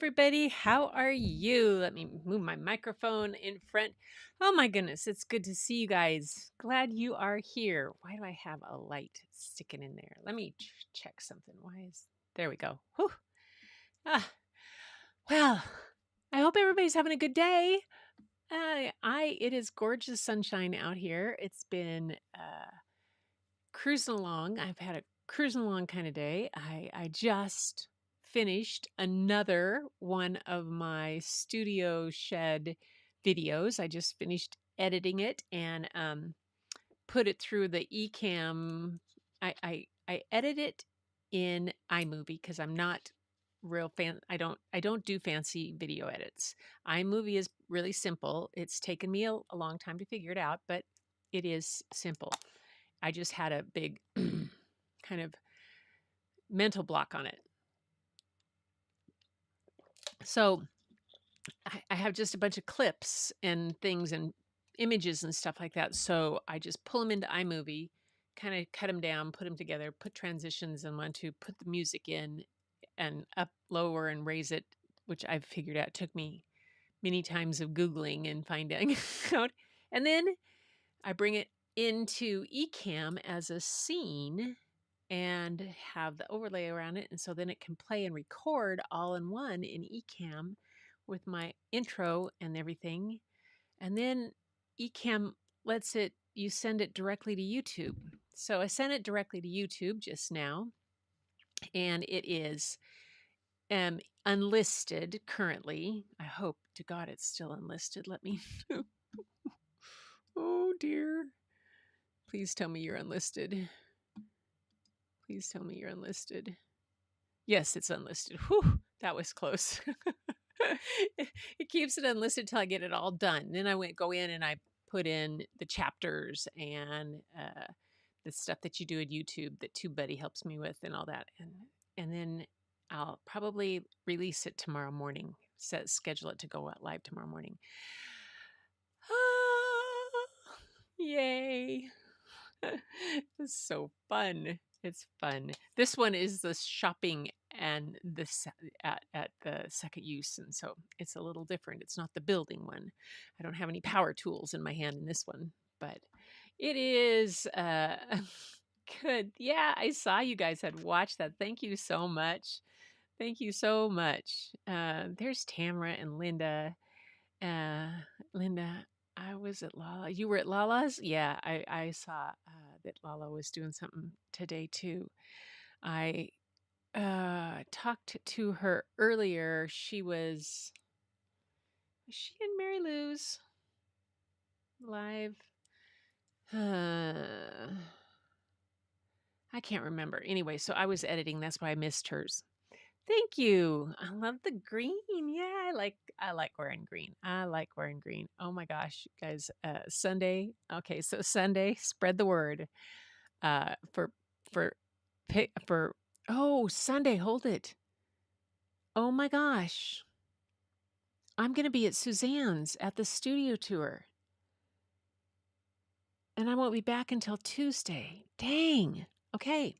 everybody. How are you? Let me move my microphone in front. Oh my goodness, it's good to see you guys. Glad you are here. Why do I have a light sticking in there? Let me check something. There we go. Whew. Ah, well, I hope everybody's having a good day. It is gorgeous sunshine out here. It's been cruising along. I've had a cruising along kind of day. I just finished another one of my studio shed videos. I just finished editing it and put it through the eCam. I edit it in iMovie because I'm not real fan. I don't do fancy video edits. iMovie is really simple. It's taken me a long time to figure it out, but it is simple. I just had a big kind of mental block on it. So I have just a bunch of clips and things and images and stuff like that. So I just pull them into iMovie, kind of cut them down, put them together, put transitions and want to put the music in and up, lower, and raise it, which I've figured out took me many times of Googling and finding out. And then I bring it into eCam as a scene and have the overlay around it. And so then it can play and record all in one in eCam with my intro and everything. And then eCam you send it directly to YouTube. So I sent it directly to YouTube just now, and it is unlisted currently. I hope to God it's still unlisted. Let me know. Oh dear. Please tell me you're unlisted. Please tell me you're unlisted. Yes, it's unlisted. Whew, that was close. It keeps it unlisted till I get it all done. Then I go in and I put in the chapters and the stuff that you do at YouTube that TubeBuddy helps me with and all that. And then I'll probably release it tomorrow morning. Schedule it to go out live tomorrow morning. Ah, yay. It's so fun. It's fun. This one is the shopping and this at the second use, and so it's a little different. It's not the building one. I don't have any power tools in my hand in this one, but it is good. Yeah, I saw you guys had watched that. Thank you so much. Thank you so much. There's Tamara and Linda. Uh, Linda, I was at Lala. You were at Lala's? Yeah, I saw that Lala was doing something today too. I talked to her earlier. Was she in Mary Lou's live? I can't remember. Anyway, so I was editing. That's why I missed hers. Thank you. I love the green. Yeah, I like wearing green. I like wearing green. Oh my gosh, you guys, Sunday. Okay, so Sunday, spread the word. For for for oh, Sunday, hold it. Oh my gosh. I'm going to be at Suzanne's at the studio tour. And I won't be back until Tuesday. Dang. Okay.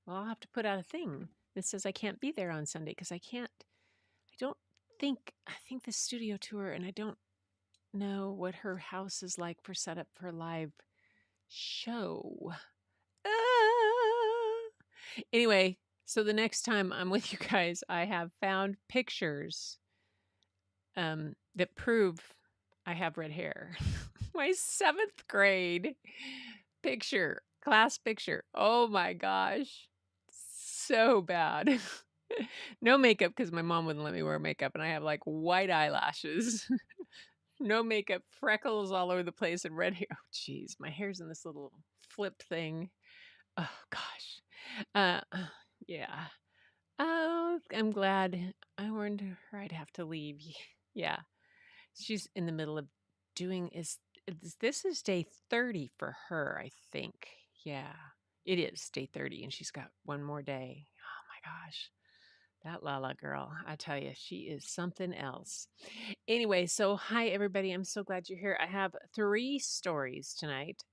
Well, I'll have to put out a thing that says I can't be there on Sunday because I don't I think the studio tour, and I don't know what her house is like for setup for live show. Ah. Anyway, so the next time I'm with you guys, I have found pictures that prove I have red hair. My 7th grade class picture. Oh my gosh. So bad. No makeup because my mom wouldn't let me wear makeup, and I have like white eyelashes. No makeup, freckles all over the place, and red hair. Oh, geez, my hair's in this little flip thing. Oh gosh. Yeah. Oh, I'm glad I warned her I'd have to leave. Yeah. She's in the middle of doing this is day 30 for her, I think. Yeah. It is day 30 and she's got one more day. Oh my gosh. That Lala girl, I tell you, she is something else. Anyway, so hi everybody. I'm so glad you're here. I have 3 stories tonight.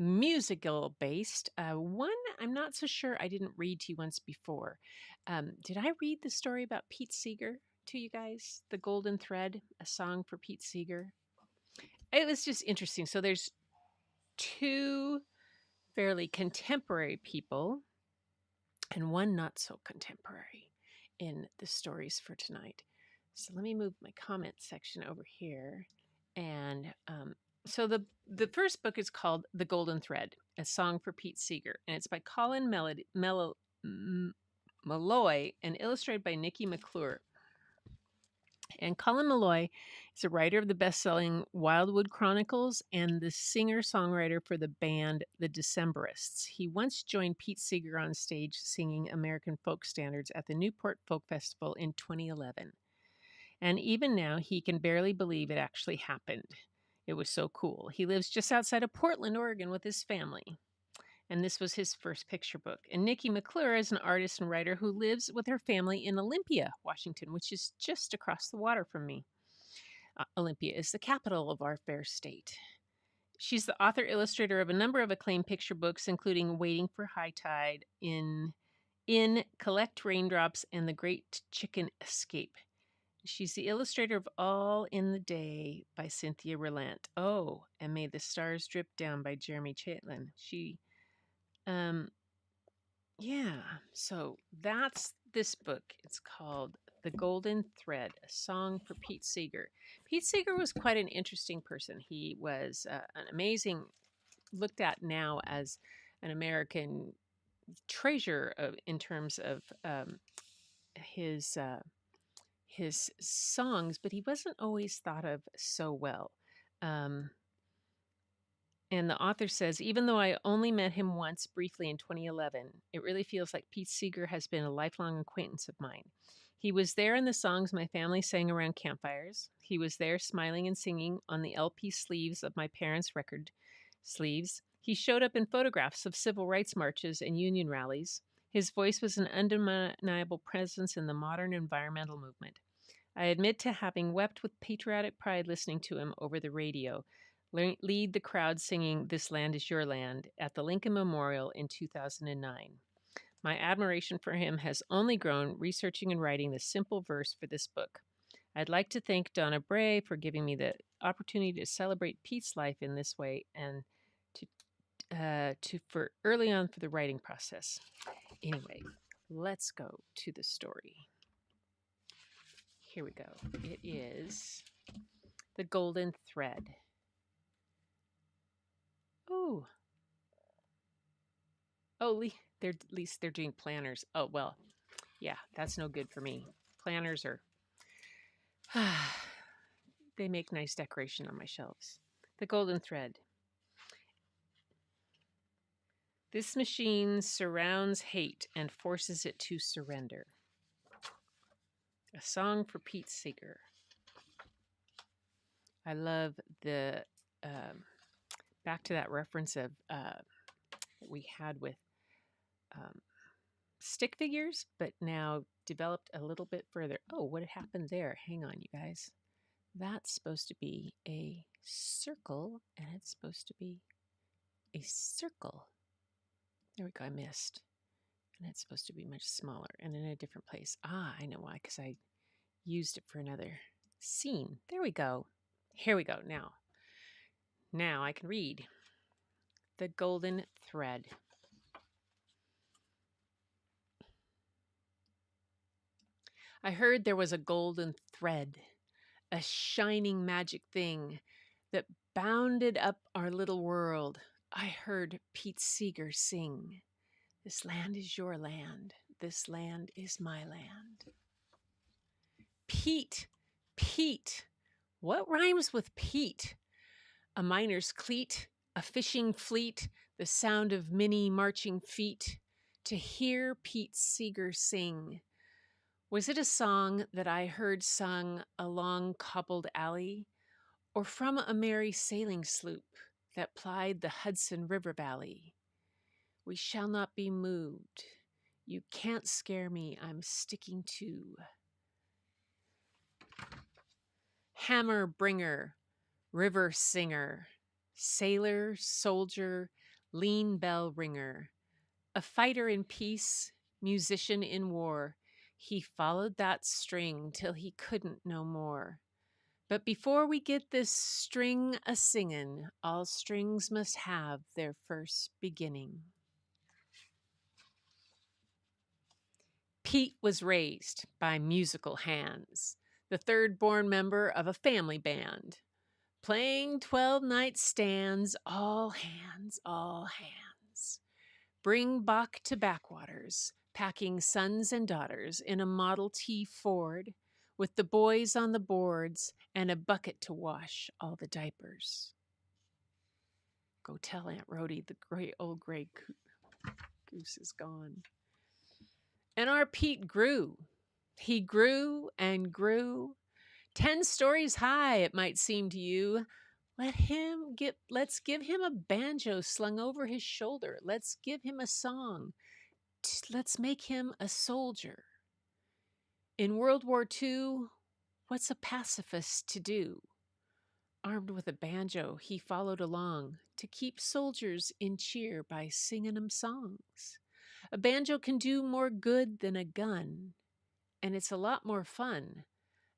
Musical based. One I'm not so sure I didn't read to you once before. Did I read the story about Pete Seeger? to you guys? The Golden Thread, a song for Pete Seeger. It was just interesting. So there's two fairly contemporary people and one not so contemporary in the stories for tonight. So let me move my comment section over here. And so the first book is called The Golden Thread, a song for Pete Seeger, and it's by Colin Malloy and illustrated by Nikki McClure. And Colin Malloy is a writer of the best-selling Wildwood Chronicles and the singer-songwriter for the band The Decemberists. He once joined Pete Seeger on stage singing American folk standards at the Newport Folk Festival in 2011. And even now, he can barely believe it actually happened. It was so cool. He lives just outside of Portland, Oregon with his family. And this was his first picture book. And Nikki McClure is an artist and writer who lives with her family in Olympia, Washington, which is just across the water from me. Olympia is the capital of our fair state. She's the author-illustrator of a number of acclaimed picture books, including Waiting for High Tide, in Collect Raindrops, and The Great Chicken Escape. She's the illustrator of All in the Day by Cynthia Relant. Oh, and May the Stars Drip Down by Jeremy Chaitlin. Yeah, so that's this book. It's called The Golden Thread, a song for Pete Seeger. Pete Seeger was quite an interesting person. He was an amazing, looked at now as an American treasure in terms of his songs, but he wasn't always thought of so well. And the author says, even though I only met him once briefly in 2011, it really feels like Pete Seeger has been a lifelong acquaintance of mine. He was there in the songs my family sang around campfires. He was there smiling and singing on the LP sleeves of my parents' record sleeves. He showed up in photographs of civil rights marches and union rallies. His voice was an undeniable presence in the modern environmental movement. I admit to having wept with patriotic pride listening to him over the radio, lead the crowd singing This Land Is Your Land at the Lincoln Memorial in 2009. My admiration for him has only grown researching and writing the simple verse for this book. I'd like to thank Donna Bray for giving me the opportunity to celebrate Pete's life in this way and for early on for the writing process. Anyway, let's go to the story. Here we go. It is The Golden Thread. Oh, at least they're doing planners. Oh, well, yeah, that's no good for me. Planners are, they make nice decoration on my shelves. The Golden Thread. This machine surrounds hate and forces it to surrender. A song for Pete Seeger. I love the, back to that reference of that we had with stick figures, but now developed a little bit further. Oh, what happened there? Hang on, you guys. That's supposed to be a circle, and it's supposed to be a circle. There we go, I missed. And it's supposed to be much smaller and in a different place. Ah, I know why, because I used it for another scene. There we go. Here we go. Now I can read. The Golden Thread. I heard there was a golden thread, a shining magic thing that bounded up our little world. I heard Pete Seeger sing. This land is your land. This land is my land. Pete, Pete. What rhymes with Pete? A miner's cleat, a fishing fleet, the sound of many marching feet. To hear Pete Seeger sing. Was it a song that I heard sung along cobbled alley, or from a merry sailing sloop that plied the Hudson River Valley? We shall not be moved. You can't scare me, I'm sticking to. Hammer bringer, river singer, sailor, soldier, lean bell ringer, a fighter in peace, musician in war. He followed that string till he couldn't no more. But before we get this string a singin', all strings must have their first beginning. Pete was raised by musical hands, the third born member of a family band, playing 12 night stands, all hands, all hands. Bring Bach to backwaters, packing sons and daughters in a Model T Ford, with the boys on the boards and a bucket to wash all the diapers. Go tell Aunt Rhody the great old gray goose is gone. And our Pete grew. He grew and grew. 10 stories high, it might seem to you. Let's give him a banjo slung over his shoulder. Let's give him a song. Let's make him a soldier. In World War II, what's a pacifist to do? Armed with a banjo, he followed along to keep soldiers in cheer by singing 'em songs. A banjo can do more good than a gun, and it's a lot more fun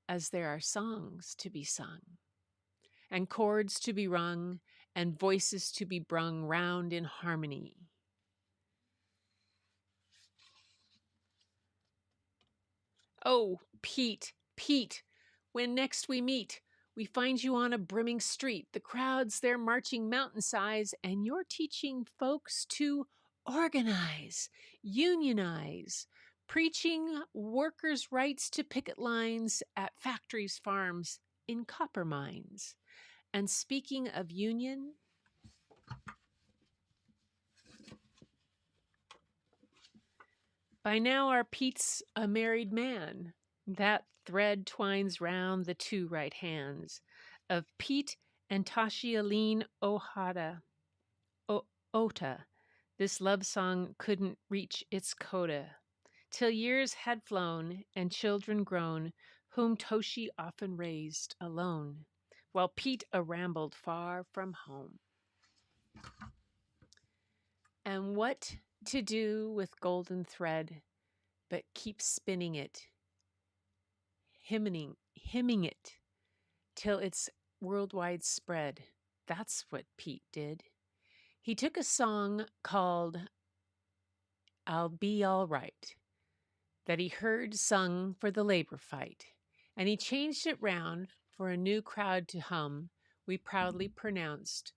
as there are songs to be sung, and chords to be rung, and voices to be brung round in harmony. Oh, Pete, Pete, when next we meet, we find you on a brimming street, the crowds there marching mountain size, and you're teaching folks to organize, unionize, preaching workers' rights to picket lines at factories, farms, in copper mines. And speaking of union, by now our Pete's a married man. That thread twines round the two right hands of Pete and Tashialine Ota. This love song couldn't reach its coda till years had flown and children grown, whom Toshi often raised alone, while Pete rambled far from home. And what to do with golden thread but keep spinning it, hymning it till it's worldwide spread. That's what Pete did. He took a song called I'll Be All Right that he heard sung for the labor fight, and he changed it round for a new crowd to hum. We proudly pronounced,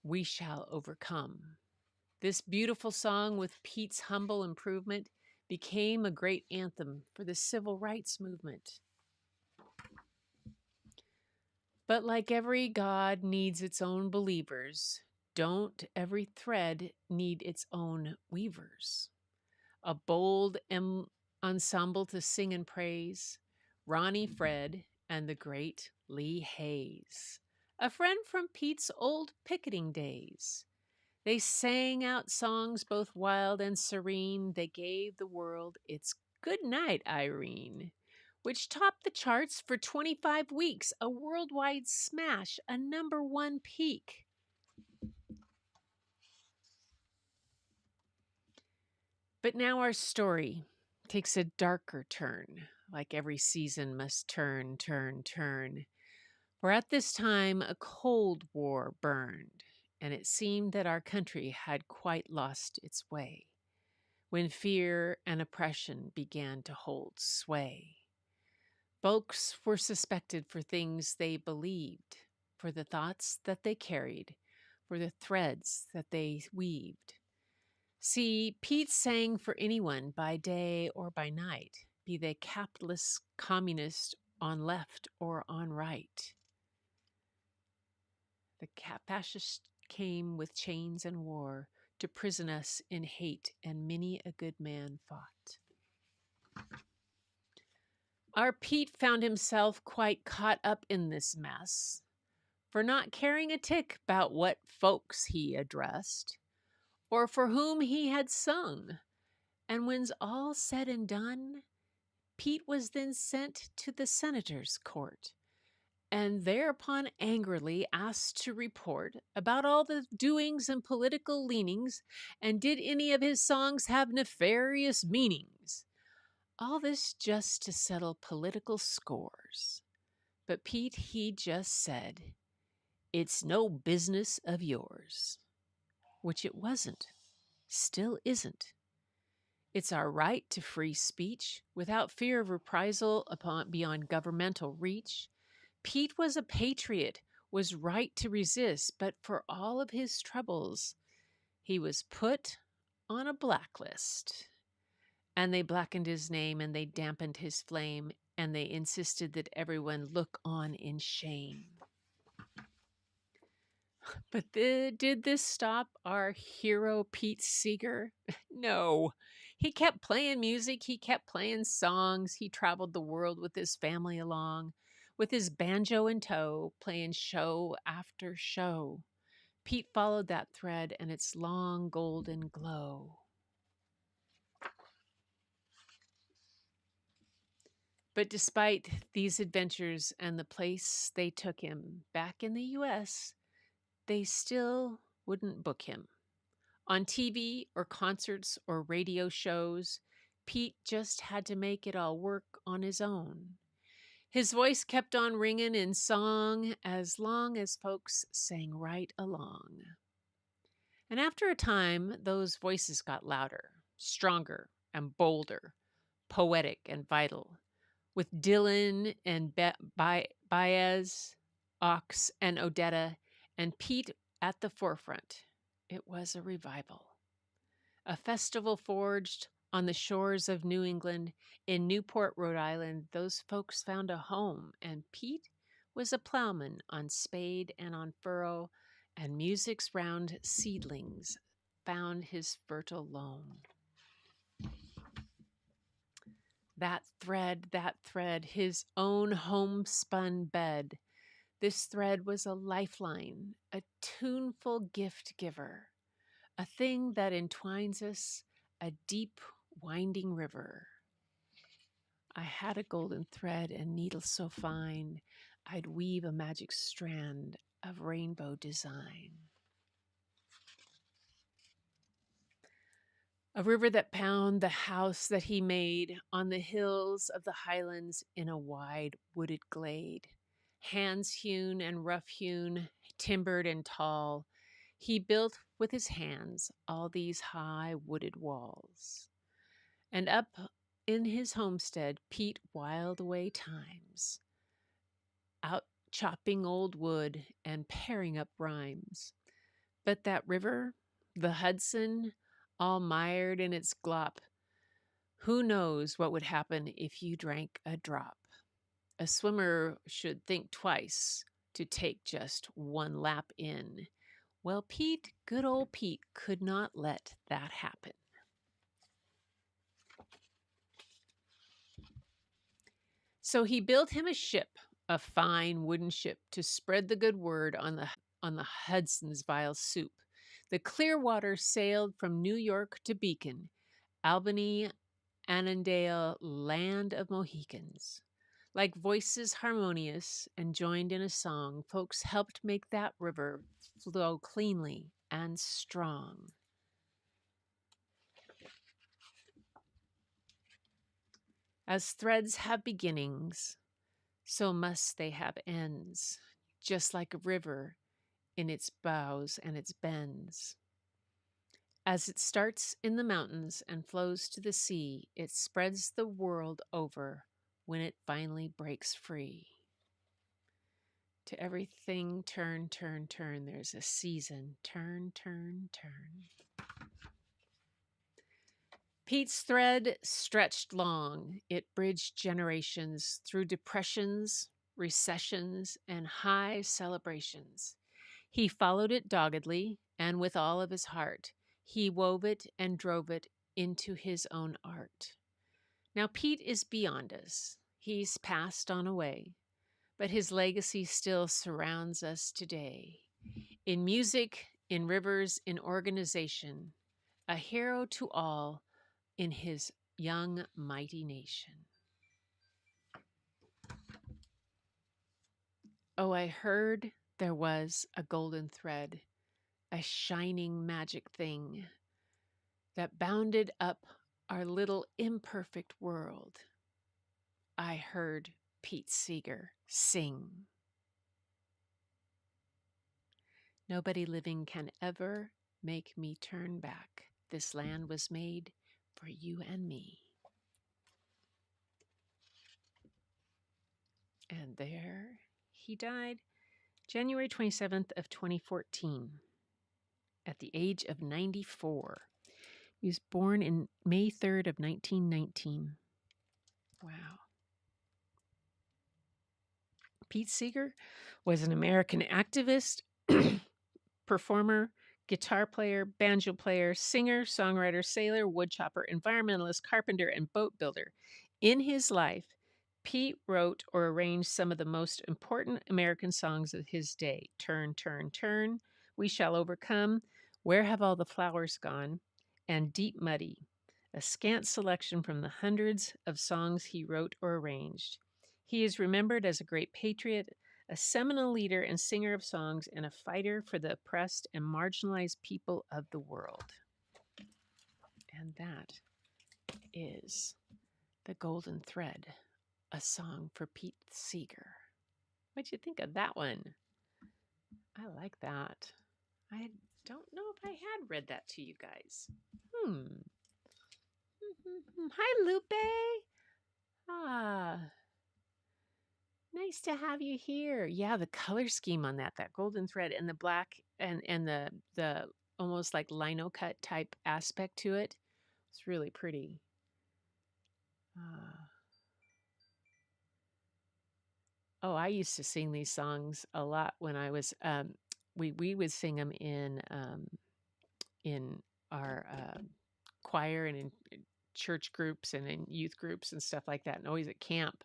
"We shall overcome." This beautiful song, with Pete's humble improvement, became a great anthem for the civil rights movement. But like every god needs its own believers, don't every thread need its own weavers? A bold ensemble to sing and praise, Ronnie Fred and the great Lee Hayes, a friend from Pete's old picketing days. They sang out songs both wild and serene. They gave the world its "Good Night, Irene," which topped the charts for 25 weeks, a worldwide smash, a #1 peak. But now our story takes a darker turn, like every season must turn. For at this time a cold war burned, and it seemed that our country had quite lost its way, when fear and oppression began to hold sway. Folks were suspected for things they believed, for the thoughts that they carried, for the threads that they weaved. See, Pete sang for anyone by day or by night, be they capitalist, communist, on left or on right. The fascists came with chains and war to prison us in hate, and many a good man fought. Our Pete found himself quite caught up in this mess, for not caring a tick about what folks he addressed, or for whom he had sung. And when's all said and done, Pete was then sent to the senator's court, and thereupon angrily asked to report about all the doings and political leanings, and did any of his songs have nefarious meanings. All this just to settle political scores. But Pete, he just said, "It's no business of yours," which it wasn't, still isn't. It's our right to free speech without fear of reprisal upon beyond governmental reach. Pete was a patriot, was right to resist, but for all of his troubles, he was put on a blacklist. And they blackened his name and they dampened his flame and they insisted that everyone look on in shame. But did this stop our hero Pete Seeger? No. He kept playing music, he kept playing songs, he traveled the world with his family along, with his banjo in tow, playing show after show. Pete followed that thread and its long golden glow. But despite these adventures and the place they took him back in the US, they still wouldn't book him. On TV or concerts or radio shows, Pete just had to make it all work on his own. His voice kept on ringing in song as long as folks sang right along. And after a time, those voices got louder, stronger, and bolder, poetic and vital, with Dylan and Baez, Ox and Odetta, and Pete at the forefront. It was a revival. A festival forged on the shores of New England in Newport, Rhode Island. Those folks found a home, and Pete was a plowman on spade and on furrow, and music's round seedlings found his fertile loam. That thread, his own homespun bed. This thread was a lifeline, a tuneful gift giver, a thing that entwines us, a deep, winding river. I had a golden thread and needle so fine, I'd weave a magic strand of rainbow design. A river that bound the house that he made on the hills of the highlands in a wide wooded glade. Hands hewn and rough hewn, timbered and tall, he built with his hands all these high wooded walls. And up in his homestead, Pete whiled away times, out chopping old wood and paring up rhymes. But that river, the Hudson, all mired in its glop, who knows what would happen if you drank a drop? A swimmer should think twice to take just one lap in. Well, Pete, good old Pete, could not let that happen. So he built him a ship, a fine wooden ship, to spread the good word on the Hudson's vile soup. The Clearwater sailed from New York to Beacon, Albany, Annandale, land of Mohicans. Like voices harmonious and joined in a song, folks helped make that river flow cleanly and strong. As threads have beginnings, so must they have ends, just like a river in its bows and its bends. As it starts in the mountains and flows to the sea, it spreads the world over when it finally breaks free. To everything turn, turn, turn, there's a season. Turn, turn, turn. Pete's thread stretched long. It bridged generations through depressions, recessions, and high celebrations. He followed it doggedly and with all of his heart. He wove it and drove it into his own art. Now, Pete is beyond us. He's passed on away, but his legacy still surrounds us today. In music, in rivers, in organization, a hero to all in his young, mighty nation. Oh, I heard there was a golden thread, a shining magic thing that bounded up our little imperfect world, I heard Pete Seeger sing. Nobody living can ever make me turn back. This land was made for you and me. And there he died, January 27th of 2014, at the age of 94. He was born in May 3rd of 1919. Wow. Pete Seeger was an American activist, performer, guitar player, banjo player, singer, songwriter, sailor, woodchopper, environmentalist, carpenter, and boat builder. In his life, Pete wrote or arranged some of the most important American songs of his day: Turn, Turn, Turn, We Shall Overcome, Where Have All the Flowers Gone, and Deep Muddy, a scant selection from the hundreds of songs he wrote or arranged. He is remembered as a great patriot, a seminal leader and singer of songs, and a fighter for the oppressed and marginalized people of the world. And that is The Golden Thread, a song for Pete Seeger. What'd you think of that one? I like that. I don't know if I had read that to you guys. Hi, Lupe. Ah, nice to have you here. Yeah, the color scheme on that golden thread and the black and the almost like lino cut type aspect to it. It's really pretty. Oh, I used to sing these songs a lot when I was we would sing them in our choir and in church groups and in youth groups and stuff like that, and always at camp.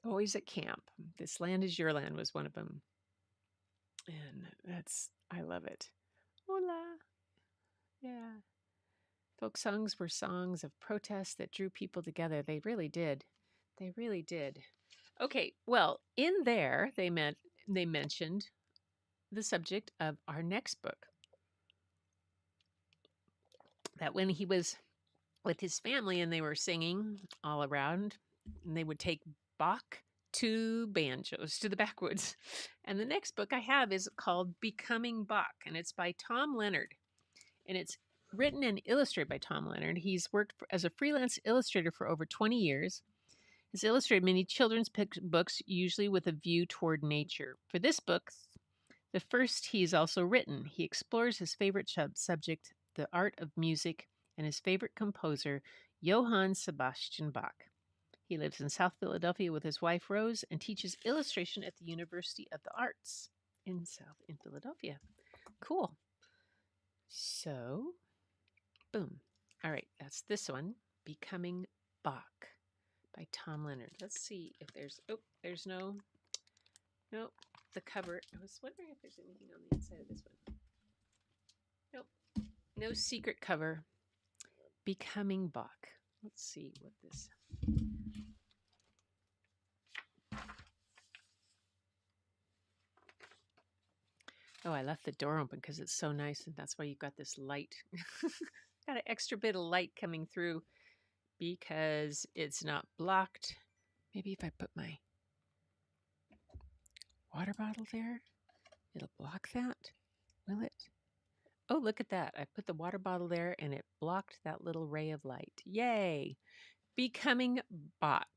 Always at camp. This Land Is Your Land was one of them. And I love it. Hola. Yeah. Folk songs were songs of protest that drew people together. They really did. They really did. Okay, well, in there they mentioned the subject of our next book. That when he was with his family and they were singing all around, and they would take Bach to banjos to the backwoods. And the next book I have is called Becoming Bach, and it's by Tom Leonard. And it's written and illustrated by Tom Leonard. He's worked as a freelance illustrator for over 20 years. He's illustrated many children's books, usually with a view toward nature. For this book, the first he's also written, he explores his favorite subject, the art of music, and his favorite composer, Johann Sebastian Bach. He lives in South Philadelphia with his wife, Rose, and teaches illustration at the University of the Arts in Philadelphia. Cool. So, boom. All right, that's this one, Becoming Bach by Tom Leonard. Let's see if there's no, the cover. I was wondering if there's anything on the inside of this one. Nope, no secret cover. Becoming Bach. Let's see what this. Oh, I left the door open because it's so nice, and that's why you've got this light. Got an extra bit of light coming through because it's not blocked. Maybe if I put my water bottle there, it'll block that. Will it? Oh, look at that. I put the water bottle there and it blocked that little ray of light. Yay. Becoming Bach.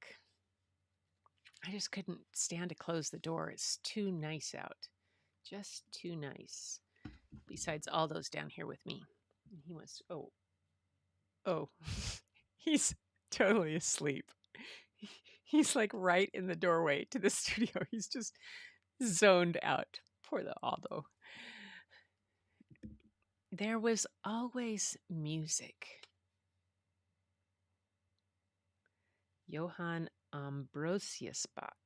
I just couldn't stand to close the door. It's too nice out. Just too nice. Besides all those down here with me. He wants to, oh, he's totally asleep. He's like right in the doorway to the studio. He's just zoned out. Poor the Aldo. There was always music. Johann Ambrosius Bach.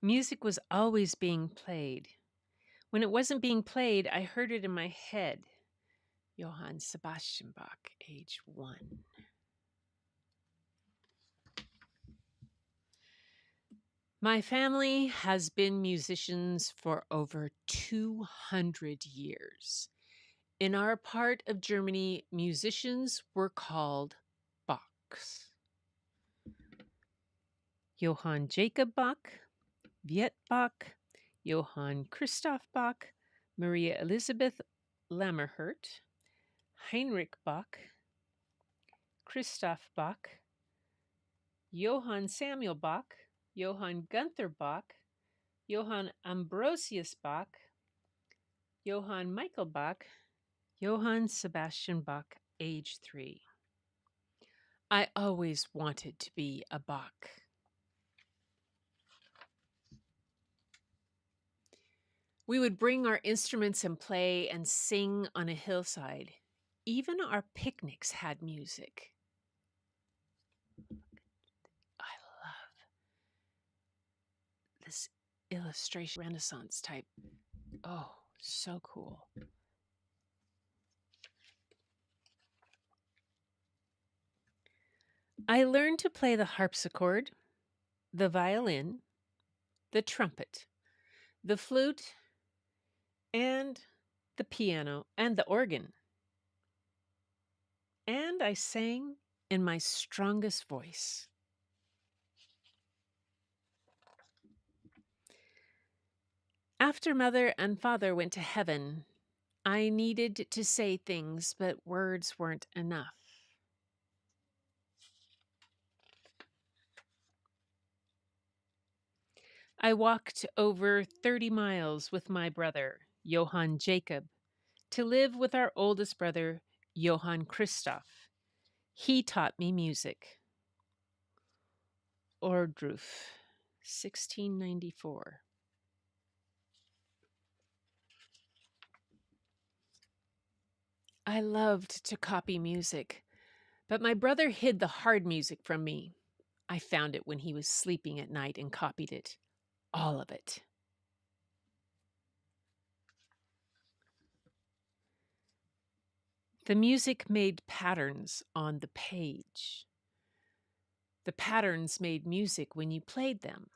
Music was always being played. When it wasn't being played, I heard it in my head. Johann Sebastian Bach, age 1. My family has been musicians for over 200 years. In our part of Germany, musicians were called Bachs. Johann Jacob Bach, Viet Bach, Johann Christoph Bach, Maria Elisabeth Lammerhurt, Heinrich Bach, Christoph Bach, Johann Samuel Bach, Johann Gunther Bach, Johann Ambrosius Bach, Johann Michael Bach, Johann Sebastian Bach, age 3. I always wanted to be a Bach. We would bring our instruments and play and sing on a hillside. Even our picnics had music. I love this illustration, Renaissance type. Oh, so cool. I learned to play the harpsichord, the violin, the trumpet, the flute, and the piano and the organ. And I sang in my strongest voice. After mother and father went to heaven, I needed to say things, but words weren't enough. I walked over 30 miles with my brother, Johann Jacob, to live with our oldest brother, Johann Christoph. He taught me music. Ordruf, 1694. I loved to copy music, but my brother hid the hard music from me. I found it when he was sleeping at night and copied it. All of it. The music made patterns on the page. The patterns made music when you played them.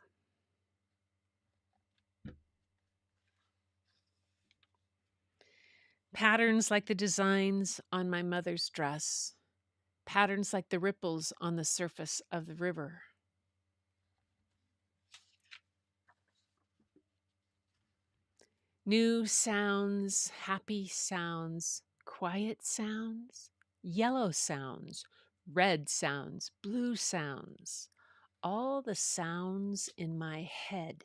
Patterns like the designs on my mother's dress. Patterns like the ripples on the surface of the river. New sounds, happy sounds, quiet sounds, yellow sounds, red sounds, blue sounds, all the sounds in my head.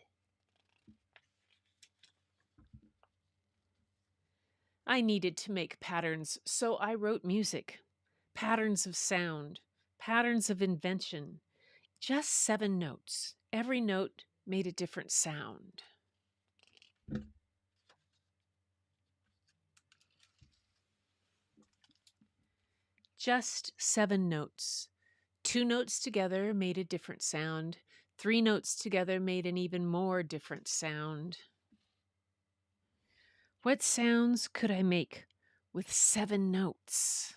I needed to make patterns, so I wrote music. Patterns of sound, patterns of invention. Just 7 notes. Every note made a different sound. Just 7 notes. 2 notes together made a different sound. 3 notes together made an even more different sound. What sounds could I make with 7 notes?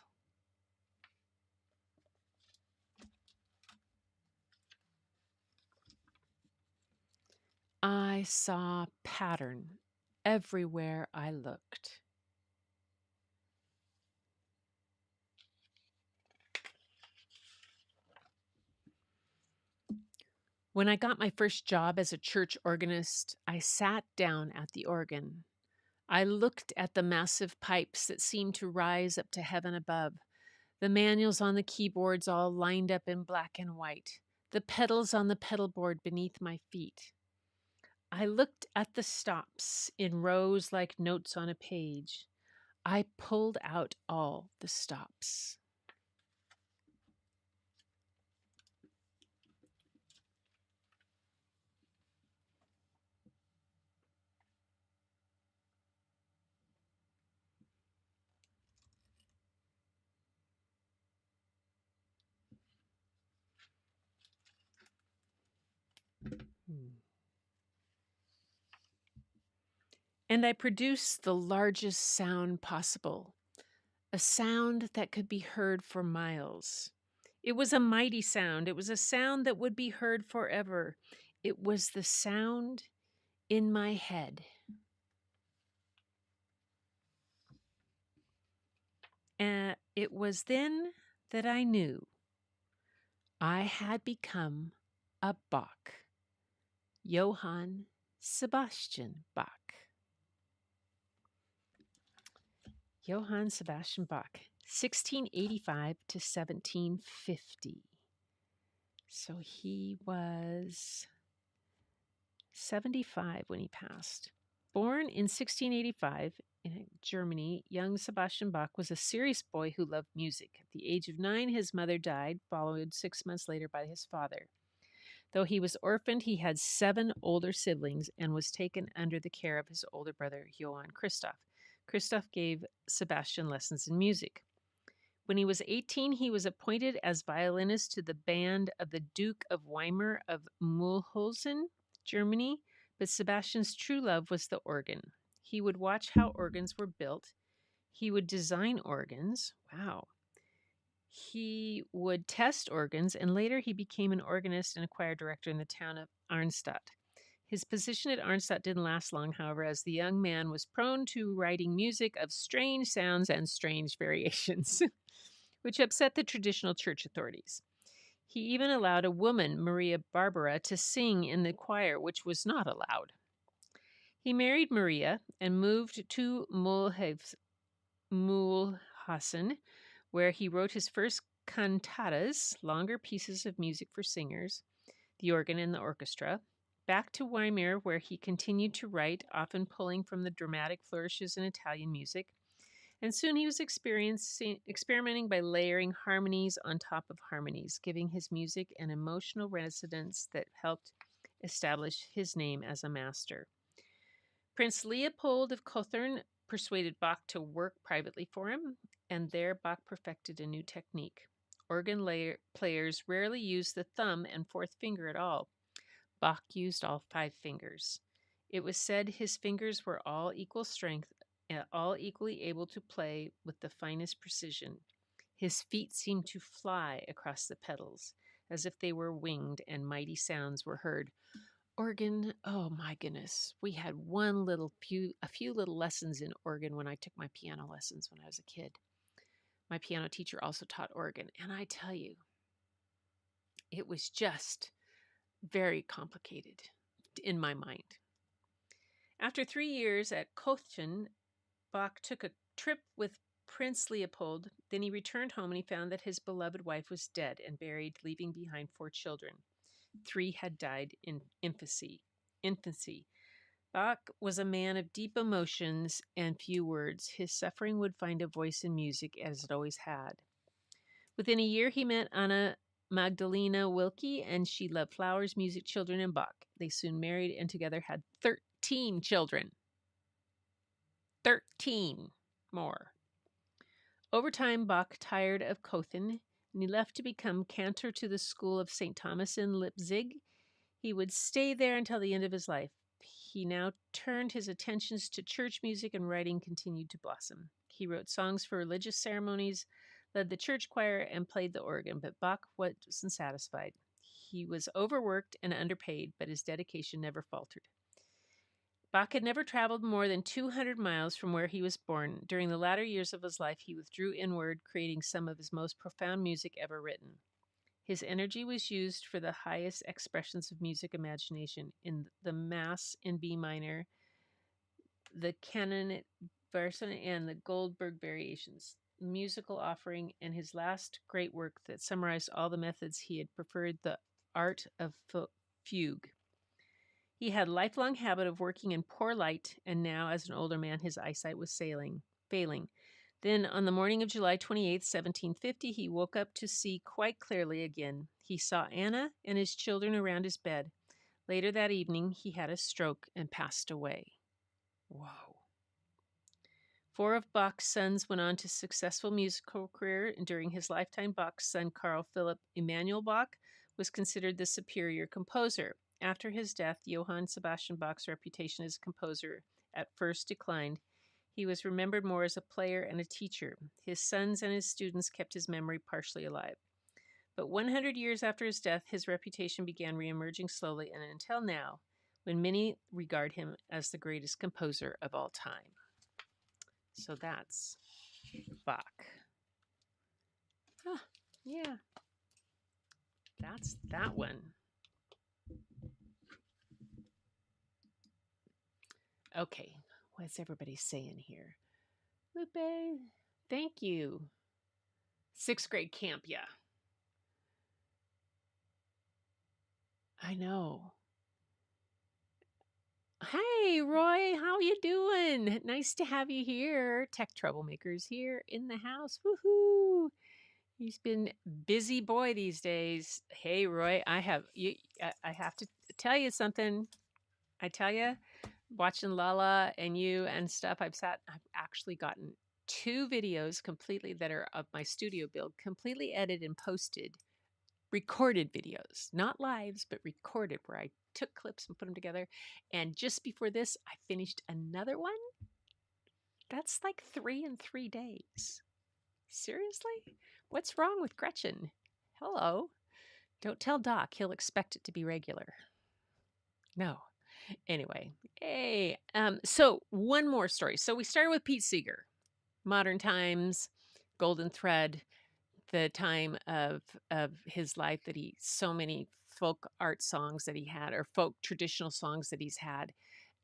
I saw pattern everywhere I looked. When I got my first job as a church organist, I sat down at the organ. I looked at the massive pipes that seemed to rise up to heaven above, the manuals on the keyboards all lined up in black and white, the pedals on the pedal board beneath my feet. I looked at the stops in rows like notes on a page. I pulled out all the stops. And I produced the largest sound possible, a sound that could be heard for miles. It was a mighty sound. It was a sound that would be heard forever. It was the sound in my head. And it was then that I knew I had become a Bach. Johann Sebastian Bach. Johann Sebastian Bach, 1685 to 1750. So he was 75 when he passed. Born in 1685 in Germany, young Sebastian Bach was a serious boy who loved music. At the age of 9, his mother died, followed 6 months later by his father. Though he was orphaned, he had 7 older siblings and was taken under the care of his older brother, Johann Christoph. Christoph gave Sebastian lessons in music. When he was 18, he was appointed as violinist to the band of the Duke of Weimar of Mulhausen, Germany, but Sebastian's true love was the organ. He would watch how organs were built. He would design organs. Wow. He would test organs, and later he became an organist and a choir director in the town of Arnstadt. His position at Arnstadt didn't last long, however, as the young man was prone to writing music of strange sounds and strange variations, which upset the traditional church authorities. He even allowed a woman, Maria Barbara, to sing in the choir, which was not allowed. He married Maria and moved to Mulhausen, where he wrote his first cantatas, longer pieces of music for singers, the organ, and the orchestra. Back to Weimar, where he continued to write, often pulling from the dramatic flourishes in Italian music. And soon he was experimenting by layering harmonies on top of harmonies, giving his music an emotional resonance that helped establish his name as a master. Prince Leopold of Cologne persuaded Bach to work privately for him, and there Bach perfected a new technique. Organ players rarely use the thumb and fourth finger at all. Bach used all 5 fingers. It was said his fingers were all equal strength, all equally able to play with the finest precision. His feet seemed to fly across the pedals, as if they were winged, and mighty sounds were heard. Organ, oh my goodness. We had a few little lessons in organ when I took my piano lessons when I was a kid. My piano teacher also taught organ, and I tell you, it was just very complicated in my mind. After 3 years at Cologne, Bach took a trip with Prince Leopold. Then he returned home and he found that his beloved wife was dead and buried, leaving behind 4 children. 3 had died in infancy. Bach was a man of deep emotions and few words. His suffering would find a voice in music, as it always had. Within a year, he met Anna Magdalena Wilke, and she loved flowers, music, children, and Bach. They soon married and together had 13 children. 13 more. Over time, Bach tired of Cologne, and he left to become cantor to the school of St. Thomas in Leipzig. He would stay there until the end of his life. He now turned his attentions to church music, and writing continued to blossom. He wrote songs for religious ceremonies, led the church choir, and played the organ, but Bach wasn't satisfied. He was overworked and underpaid, but his dedication never faltered. Bach had never traveled more than 200 miles from where he was born. During the latter years of his life, he withdrew inward, creating some of his most profound music ever written. His energy was used for the highest expressions of music imagination in the Mass in B minor, the Canon Version, and the Goldberg Variations, musical offering, and his last great work that summarized all the methods he had preferred, the art of fugue. He had a lifelong habit of working in poor light, and now, as an older man, his eyesight was failing. Then, on the morning of July 28, 1750, he woke up to see quite clearly again. He saw Anna and his children around his bed. Later that evening, he had a stroke and passed away. Whoa. 4 of Bach's sons went on to successful musical career. During his lifetime, Bach's son, Carl Philipp Emanuel Bach, was considered the superior composer. After his death, Johann Sebastian Bach's reputation as a composer at first declined. He was remembered more as a player and a teacher. His sons and his students kept his memory partially alive. But 100 years after his death, his reputation began reemerging slowly, and until now, when many regard him as the greatest composer of all time. So that's Bach. Yeah, that's that one. Okay, what's everybody saying here? Lupe, thank you. Sixth grade camp, yeah. I know. Hey, Roy, how you doing? Nice to have you here. Tech Troublemakers here in the house. Woohoo! He's been busy boy these days. Hey, Roy, I have you. I have to tell you something. I tell you, watching Lala and you and stuff, I've actually gotten 2 videos completely that are of my studio build, completely edited and posted, recorded videos, not lives, but recorded, where I took clips and put them together. And just before this, I finished another one. That's like 3 in 3 days. Seriously? What's wrong with Gretchen? Hello. Don't tell Doc. He'll expect it to be regular. No. Anyway, hey. So one more story. So we started with Pete Seeger, Modern Times, Golden Thread, the time of his life that he so many folk art songs that he had, or folk traditional songs that he's had,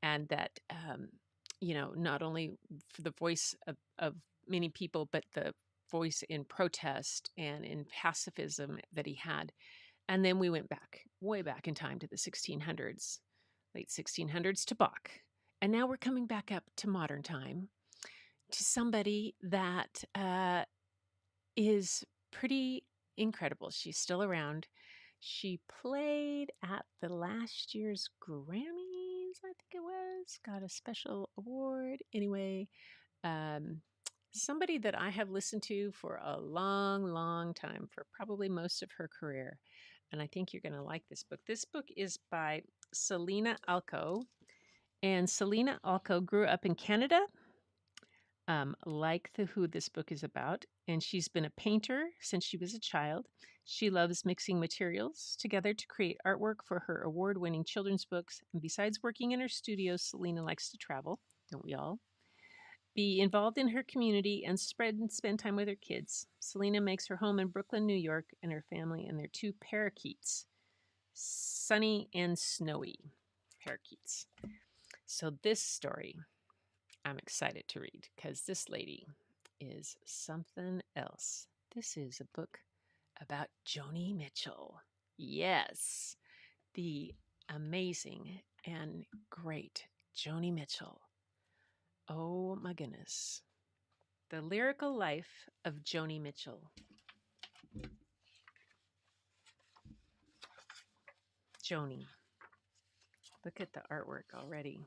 and that not only for the voice of many people, but the voice in protest and in pacifism that he had. And then we went back, way back in time, to the 1600s, late 1600s, to Bach. And now we're coming back up to modern time, to somebody that is pretty incredible. She's still around. She played at the last year's Grammys, I think it was, got a special award. Anyway, um, somebody that I have listened to for a long, long time, for probably most of her career. And I think you're going to like this book. This book is by Selena Alco. And Selena Alco grew up in Canada, like the who this book is about. And she's been a painter since she was a child. She loves mixing materials together to create artwork for her award winning children's books. And besides working in her studio, Selena likes to travel, don't we all? Be involved in her community and spend time with her kids. Selena makes her home in Brooklyn, New York, and her family and their 2 parakeets, Sunny and Snowy parakeets. So this story I'm excited to read, because this lady is something else. This is a book about Joni Mitchell. Yes, the amazing and great Joni Mitchell. Oh my goodness. The Lyrical Life of Joni Mitchell. Joni. Look at the artwork already.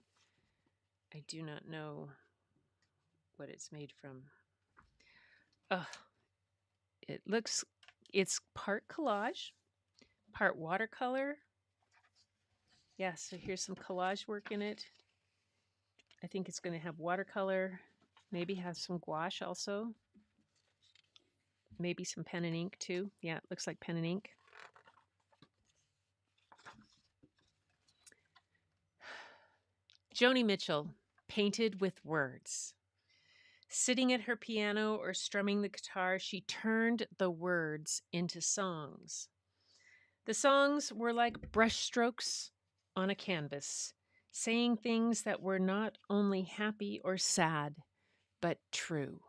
I do not know what it's made from. Oh, it's part collage, part watercolor. Yeah, so here's some collage work in it. I think it's going to have watercolor, maybe have some gouache also. Maybe some pen and ink too. Yeah, it looks like pen and ink. Joni Mitchell, painted with words. Sitting at her piano or strumming the guitar, she turned the words into songs. The songs were like brushstrokes on a canvas, saying things that were not only happy or sad, but true.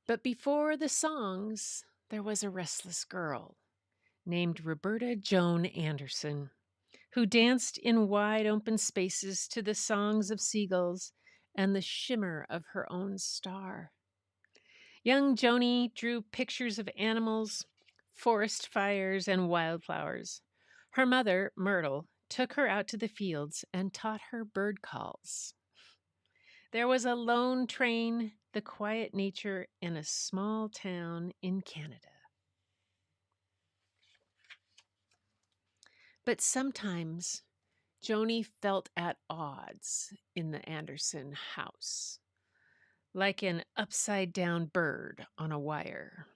But before the songs, there was a restless girl named Roberta Joan Anderson, who danced in wide open spaces to the songs of seagulls and the shimmer of her own star. Young Joni drew pictures of animals, forest fires, and wildflowers. Her mother, Myrtle, took her out to the fields and taught her bird calls. There was a lone train, the quiet nature, in a small town in Canada. But sometimes Joni felt at odds in the Anderson house, like an upside down bird on a wire.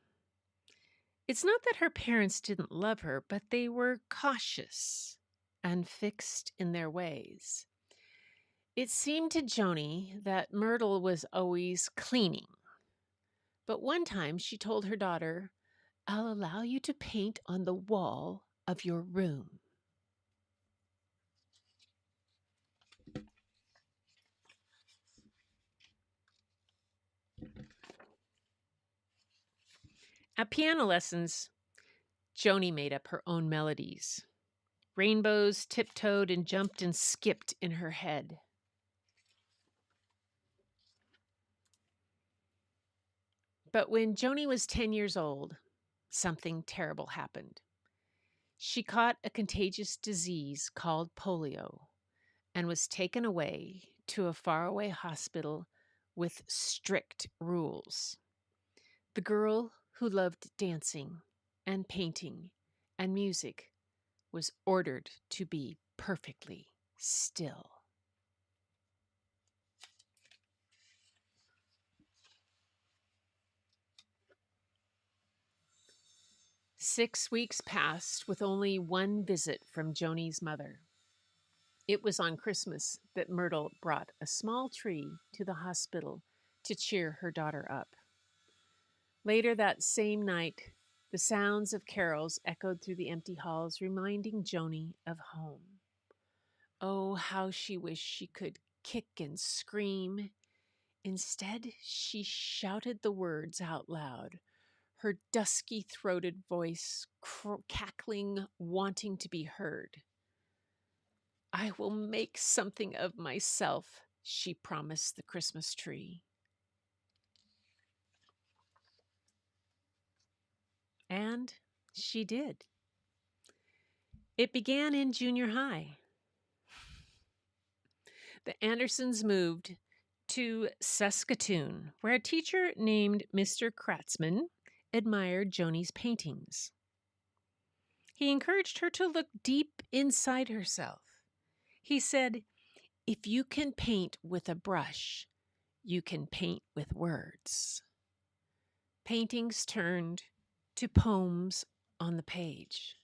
It's not that her parents didn't love her, but they were cautious and fixed in their ways. It seemed to Joni that Myrtle was always cleaning, But one time she told her daughter, "I'll allow you to paint on the wall of your room." At piano lessons, Joni made up her own melodies. Rainbows tiptoed and jumped and skipped in her head. But when Joni was 10 years old, something terrible happened. She caught a contagious disease called polio and was taken away to a faraway hospital with strict rules. The girl who loved dancing and painting and music was ordered to be perfectly still. Six weeks passed with only one visit from Joni's mother. It was on Christmas that Myrtle brought a small tree to the hospital to cheer her daughter up. Later that same night, the sounds of carols echoed through the empty halls, reminding Joni of home. Oh, how she wished she could kick and scream. Instead, she shouted the words out loud, her dusky throated voice cackling, wanting to be heard. "I will make something of myself," she promised the Christmas tree. And she did. It began in junior high. The Andersons moved to Saskatoon, where a teacher named Mr. Kratzman admired Joni's paintings. He encouraged her to look deep inside herself. He said, "If you can paint with a brush, you can paint with words." Paintings turned to poems on the page.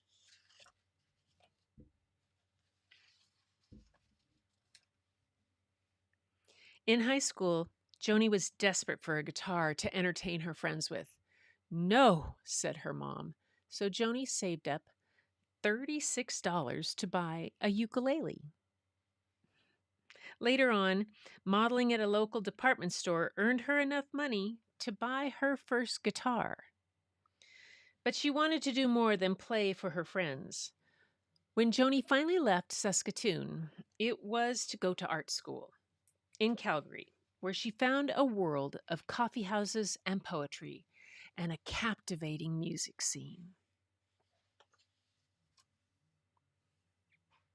In high school, Joni was desperate for a guitar to entertain her friends with. "No," said her mom. So Joni saved up $36 to buy a ukulele. Later on, modeling at a local department store earned her enough money to buy her first guitar. But she wanted to do more than play for her friends. When Joni finally left Saskatoon, it was to go to art school in Calgary, where she found a world of coffee houses and poetry and a captivating music scene.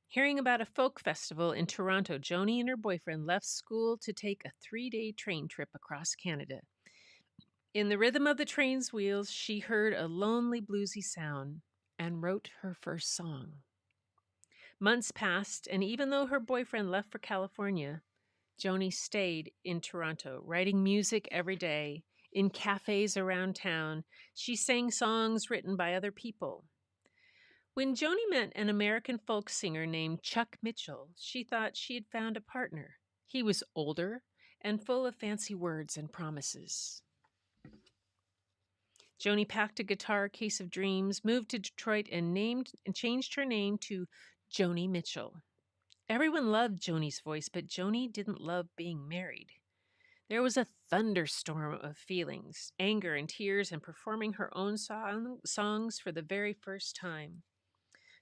Hearing about a folk festival in Toronto, Joni and her boyfriend left school to take a 3-day train trip across Canada. In the rhythm of the train's wheels, she heard a lonely, bluesy sound and wrote her first song. Months passed, and even though her boyfriend left for California, Joni stayed in Toronto, writing music every day. In cafes around town, she sang songs written by other people. When Joni met an American folk singer named Chuck Mitchell, she thought she had found a partner. He was older and full of fancy words and promises. Joni packed a guitar case of dreams, moved to Detroit, and changed her name to Joni Mitchell. Everyone loved Joni's voice, but Joni didn't love being married. There was a thunderstorm of feelings, anger and tears, and performing her own songs for the very first time.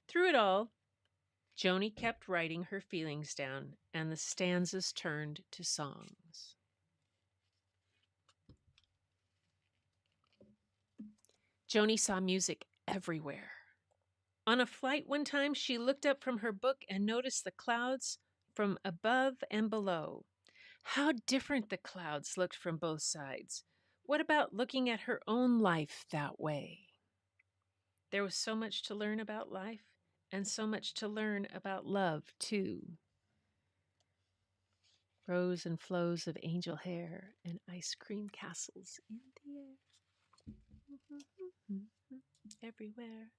Through it all, Joni kept writing her feelings down, and the stanzas turned to songs. Joni saw music everywhere. On a flight one time, she looked up from her book and noticed the clouds from above and below. How different the clouds looked from both sides. What about looking at her own life that way? There was so much to learn about life and so much to learn about love, too. Rows and flows of angel hair and ice cream castles in the air. Everywhere.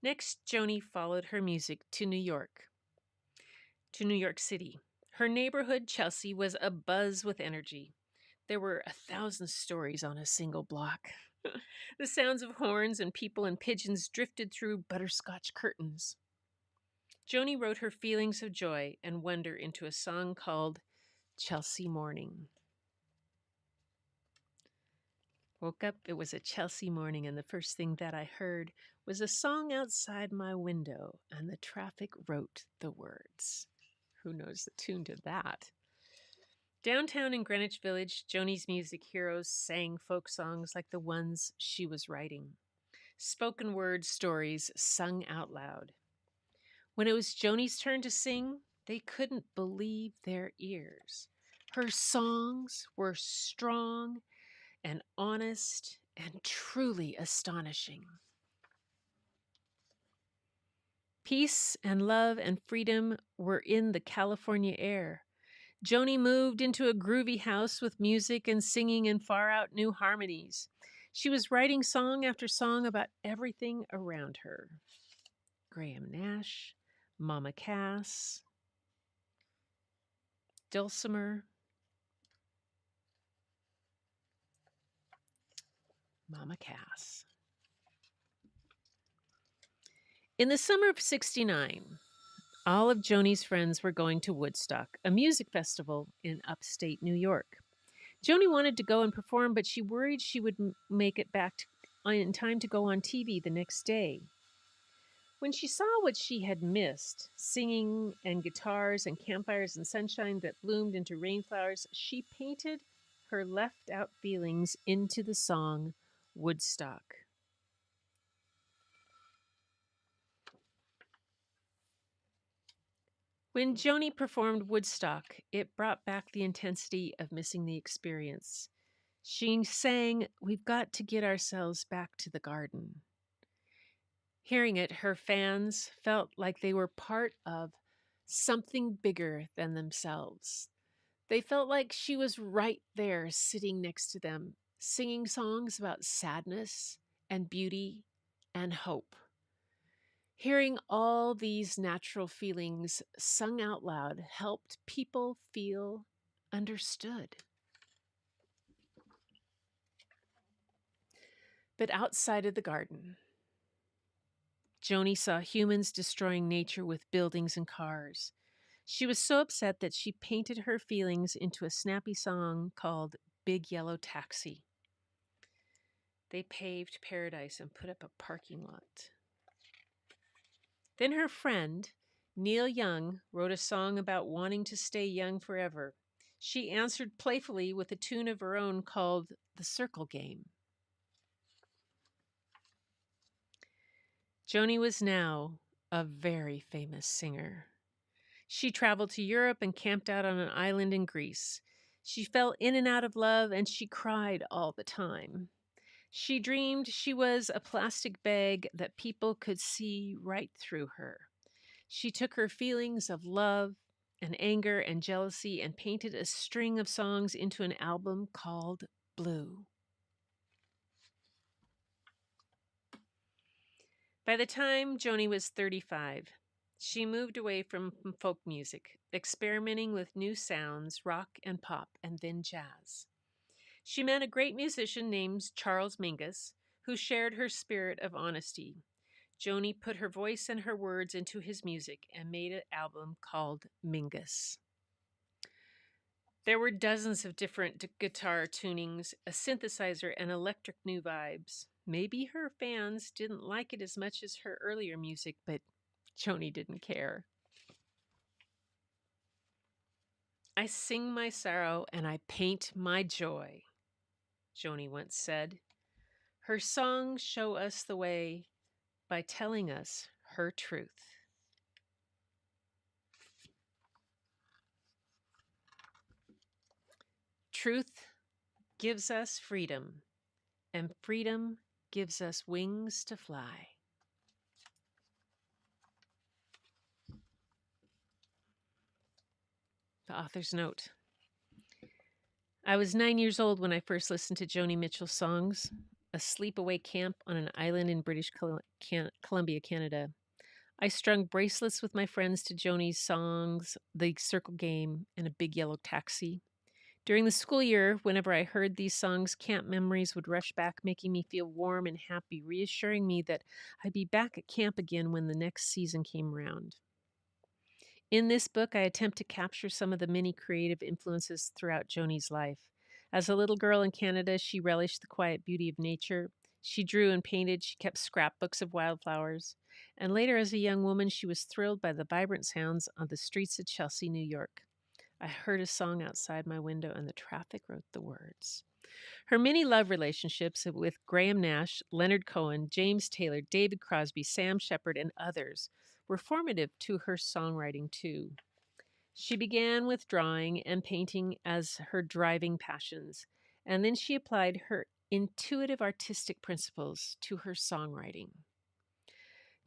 Next, Joni followed her music to New York City. Her neighborhood, Chelsea, was abuzz with energy. There were 1,000 stories on a single block. The sounds of horns and people and pigeons drifted through butterscotch curtains. Joni wrote her feelings of joy and wonder into a song called Chelsea Morning. Woke up, it was a Chelsea morning, and the first thing that I heard was a song outside my window, and the traffic wrote the words. Who knows the tune to that? Downtown in Greenwich Village, Joni's music heroes sang folk songs like the ones she was writing. Spoken word stories sung out loud. When it was Joni's turn to sing, they couldn't believe their ears. Her songs were strong and honest and truly astonishing. Peace and love and freedom were in the California air. Joni moved into a groovy house with music and singing in far out new harmonies. She was writing song after song about everything around her. Graham Nash, Mama Cass, Dulcimer, Mama Cass. In the summer of '69, all of Joni's friends were going to Woodstock, a music festival in upstate New York. Joni wanted to go and perform, but she worried she would make it back in time to go on TV the next day. When she saw what she had missed, singing and guitars and campfires and sunshine that bloomed into rainflowers, she painted her left out feelings into the song Woodstock. When Joni performed Woodstock, it brought back the intensity of missing the experience. She sang, "We've got to get ourselves back to the garden." Hearing it, her fans felt like they were part of something bigger than themselves. They felt like she was right there sitting next to them, singing songs about sadness and beauty and hope. Hearing all these natural feelings sung out loud helped people feel understood. But outside of the garden, Joni saw humans destroying nature with buildings and cars. She was so upset that she painted her feelings into a snappy song called Big Yellow Taxi. They paved paradise and put up a parking lot. Then her friend, Neil Young, wrote a song about wanting to stay young forever. She answered playfully with a tune of her own called The Circle Game. Joni was now a very famous singer. She traveled to Europe and camped out on an island in Greece. She fell in and out of love and she cried all the time. She dreamed she was a plastic bag that people could see right through her. She took her feelings of love and anger and jealousy and painted a string of songs into an album called Blue. By the time Joni was 35, she moved away from folk music, experimenting with new sounds, rock and pop, and then jazz. She met a great musician named Charles Mingus, who shared her spirit of honesty. Joni put her voice and her words into his music and made an album called Mingus. There were dozens of different guitar tunings, a synthesizer, and electric new vibes. Maybe her fans didn't like it as much as her earlier music, but Joni didn't care. "I sing my sorrow and I paint my joy," Joni once said. Her songs show us the way by telling us her truth. Truth gives us freedom, and freedom gives us wings to fly. The author's note. I was 9 years old when I first listened to Joni Mitchell's songs, a sleepaway camp on an island in British Columbia, Canada. I strung bracelets with my friends to Joni's songs, The Circle Game, and A Big Yellow Taxi. During the school year, whenever I heard these songs, camp memories would rush back, making me feel warm and happy, reassuring me that I'd be back at camp again when the next season came around. In this book, I attempt to capture some of the many creative influences throughout Joni's life. As a little girl in Canada, she relished the quiet beauty of nature. She drew and painted, she kept scrapbooks of wildflowers. And later, as a young woman, she was thrilled by the vibrant sounds on the streets of Chelsea, New York. I heard a song outside my window, and the traffic wrote the words. Her many love relationships with Graham Nash, Leonard Cohen, James Taylor, David Crosby, Sam Shepard, and others were formative to her songwriting, too. She began with drawing and painting as her driving passions, and then she applied her intuitive artistic principles to her songwriting.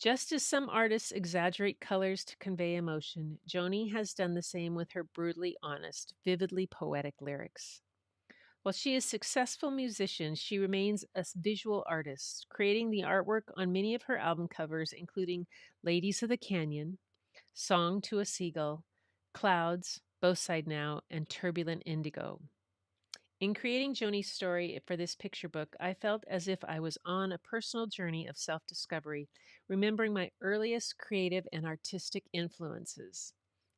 Just as some artists exaggerate colors to convey emotion, Joni has done the same with her brutally honest, vividly poetic lyrics. While she is a successful musician, she remains a visual artist, creating the artwork on many of her album covers, including Ladies of the Canyon, Song to a Seagull, Clouds, Both Side Now, and Turbulent Indigo. In creating Joni's story for this picture book, I felt as if I was on a personal journey of self discovery, remembering my earliest creative and artistic influences,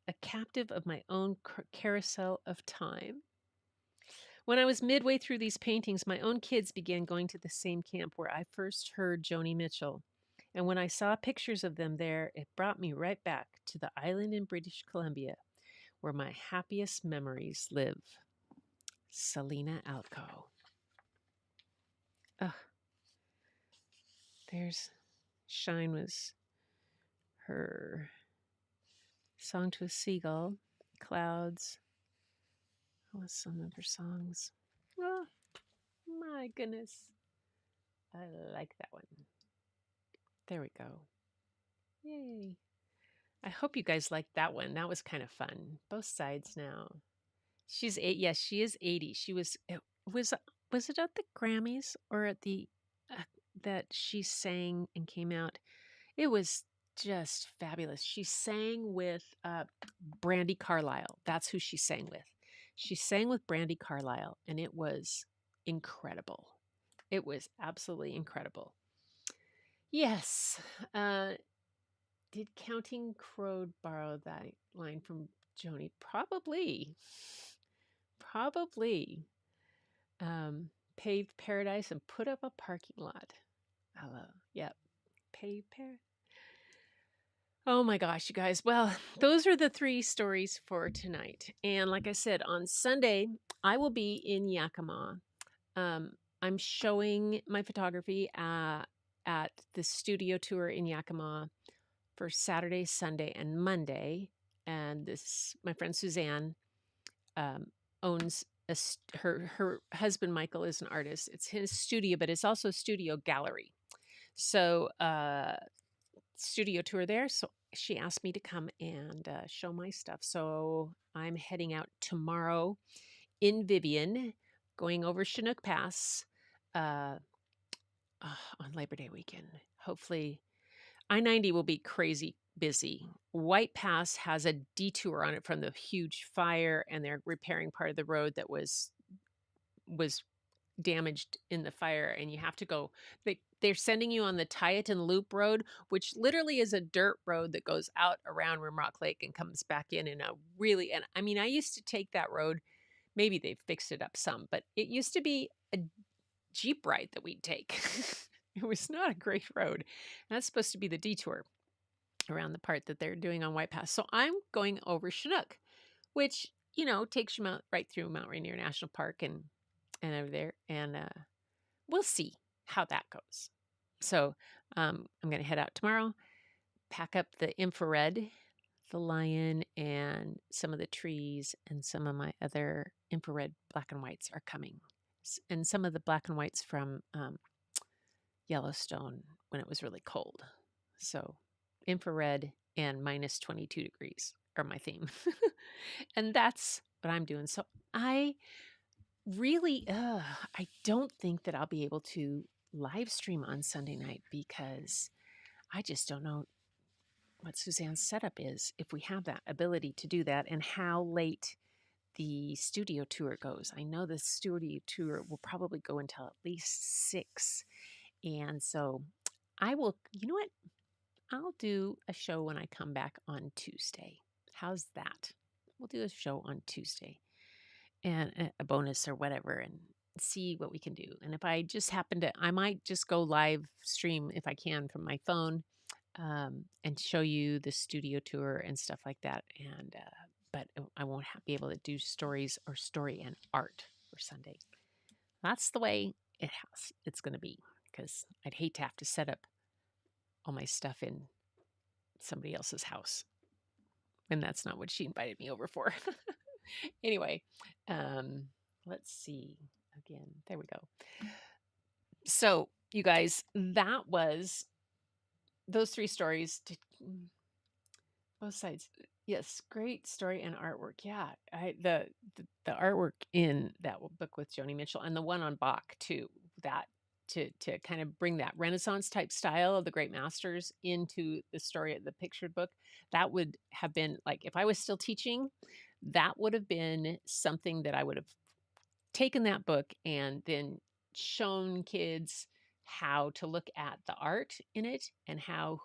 a captive of my own carousel of time. When I was midway through these paintings, my own kids began going to the same camp where I first heard Joni Mitchell. And when I saw pictures of them there, it brought me right back to the island in British Columbia where my happiest memories live. Selena Alco. Ugh, there's Shine was her Song to a Seagull, Clouds. What was some of her songs? Oh, my goodness. I like that one. There we go. Yay. I hope you guys liked that one. That was kind of fun. Both sides now. She's eight. Yes, she is 80. She was, it was it at the Grammys or at the, that she sang and came out? It was just fabulous. She sang with Brandi Carlile. That's who she sang with. She sang with Brandi Carlile, and it was incredible. It was absolutely incredible. Yes. Did Counting Crow borrow that line from Joni? Probably. Probably. Paved paradise and put up a parking lot. Hello. Yep. Paved paradise. Oh my gosh, you guys. Well, those are the 3 stories for tonight. And like I said, on Sunday, I will be in Yakima. I'm showing my photography at the studio tour in Yakima for Saturday, Sunday, and Monday. And this, my friend Suzanne, owns her husband Michael is an artist. It's his studio, but it's also a studio gallery. So studio tour there. So she asked me to come and show my stuff. So I'm heading out tomorrow in Vivian, going over Chinook Pass on Labor Day weekend. Hopefully, I-90 will be crazy busy. White Pass has a detour on it from the huge fire, and they're repairing part of the road that was damaged in the fire, and you have to go. They're sending you on the Tieton Loop Road, which literally is a dirt road that goes out around Rimrock Lake and comes back in a really. And I mean, I used to take that road. Maybe they've fixed it up some, but it used to be a Jeep ride that we'd take. It was not a great road. And that's supposed to be the detour around the part that they're doing on White Pass. So I'm going over Chinook, which, takes you right through Mount Rainier National Park and over there. And we'll see how that goes. So I'm going to head out tomorrow, pack up the infrared, the lion, and some of the trees, and some of my other infrared black and whites are coming. And some of the black and whites from Yellowstone when it was really cold. So infrared and minus 22 degrees are my theme. And that's what I'm doing. So I really, I don't think that I'll be able to live stream on Sunday night because I just don't know what Suzanne's setup is, if we have that ability to do that, and how late the studio tour goes. I know the studio tour will probably go until at least 6. And so I will, you know what? I'll do a show when I come back on Tuesday. How's that? We'll do a show on Tuesday and a bonus or whatever and see what we can do. And if I just happen to, I might just go live stream if I can from my phone and show you the studio tour and stuff like that. And, but I won't be able to do stories or story and art for Sunday. That's the way it's going to be, because I'd hate to have to set up all my stuff in somebody else's house. And that's not what she invited me over for. Anyway, let's see. Again, there we go. So, you guys, that was those 3 stories. Both sides. Yes, great story and artwork. Yeah, the artwork in that book with Joni Mitchell and the one on BACH too. That to kind of bring that Renaissance type style of the great masters into the story of the pictured book. That would have been like, if I was still teaching, that would have been something that I would have taken that book and then shown kids how to look at the art in it and how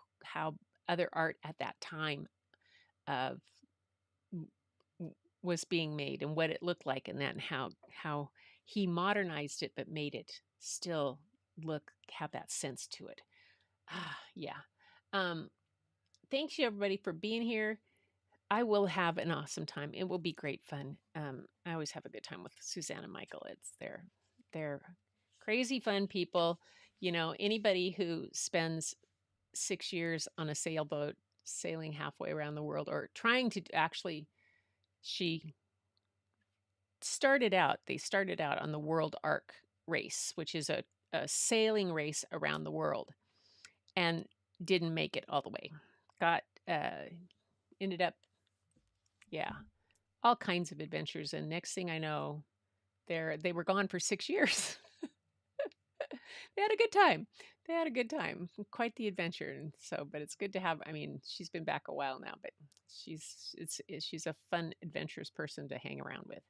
other art at that time of was being made and what it looked like, and then how he modernized it but made it still have that sense to it. Yeah. Thanks you everybody for being here. I will have an awesome time. It will be great fun. I always have a good time with Suzanne and Michael. They're crazy fun people. You know, anybody who spends 6 years on a sailboat sailing halfway around the world, or trying to actually, they started out on the World Arc race, which is a sailing race around the world, and didn't make it all the way. Ended up, all kinds of adventures. And next thing I know, they were gone for 6 years. They had a good time. Quite the adventure. And so, but it's good to have, I mean, she's been back a while now, but she's a fun, adventurous person to hang around with.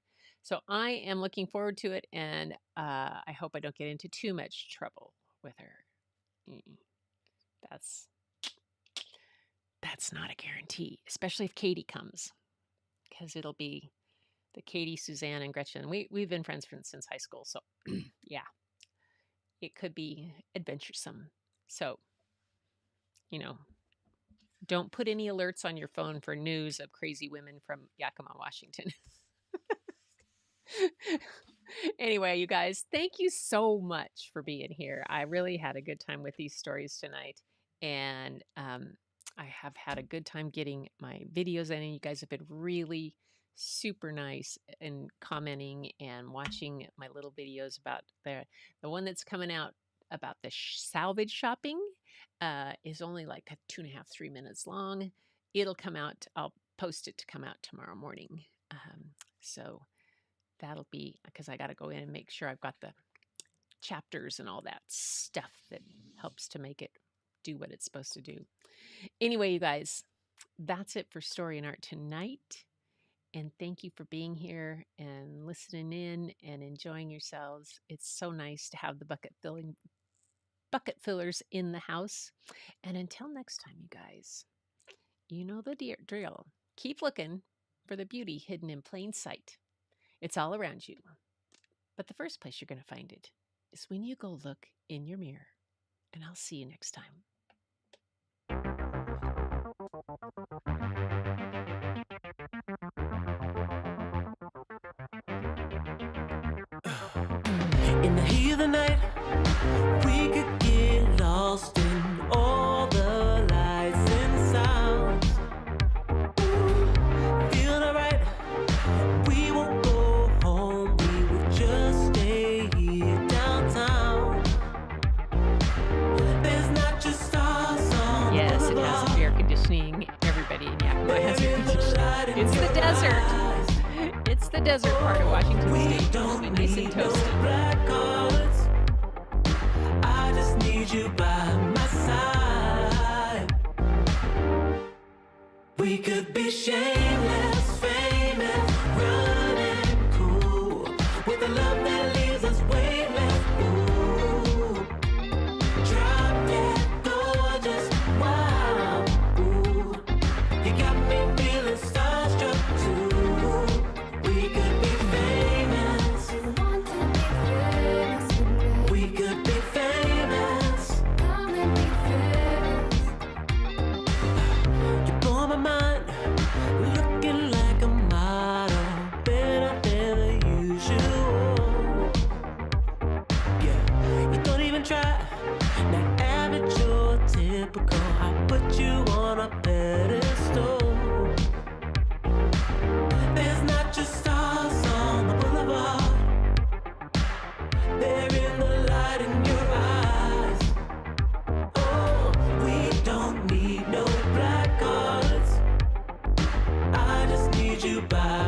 So I am looking forward to it. And I hope I don't get into too much trouble with her. That's not a guarantee, especially if Katie comes, because it'll be the Katie, Suzanne, and Gretchen. We've been friends since high school. So yeah. It could be adventuresome. So, you know, don't put any alerts on your phone for news of crazy women from Yakima, Washington. Anyway, you guys, thank you so much for being here. I really had a good time with these stories tonight. And I have had a good time getting my videos in. And you guys have been really super nice and commenting and watching my little videos about the one that's coming out about the salvage shopping is only like 2.5, 3 minutes long. It'll come out. I'll post it to come out tomorrow morning. So that'll be, because I got to go in and make sure I've got the chapters and all that stuff that helps to make it do what it's supposed to do. Anyway, you guys, that's it for Story and Art tonight. And thank you for being here and listening in and enjoying yourselves. It's so nice to have the bucket fillers in the house. And until next time, you guys, you know the drill. Keep looking for the beauty hidden in plain sight. It's all around you. But the first place you're going to find it is when you go look in your mirror. And I'll see you next time. In the heat of the night, we could get lost in all the lights and sounds. Feeling alright, we won't go home, we will just stay here downtown. There's not just stars on the Yes, it has air conditioning. Everybody in Yakima has air conditioning. It's the desert. It's the desert part of Washington State. It'll be nice and toasted. Black cards. I just need you by my side. We could be shameless, famous, running Bye.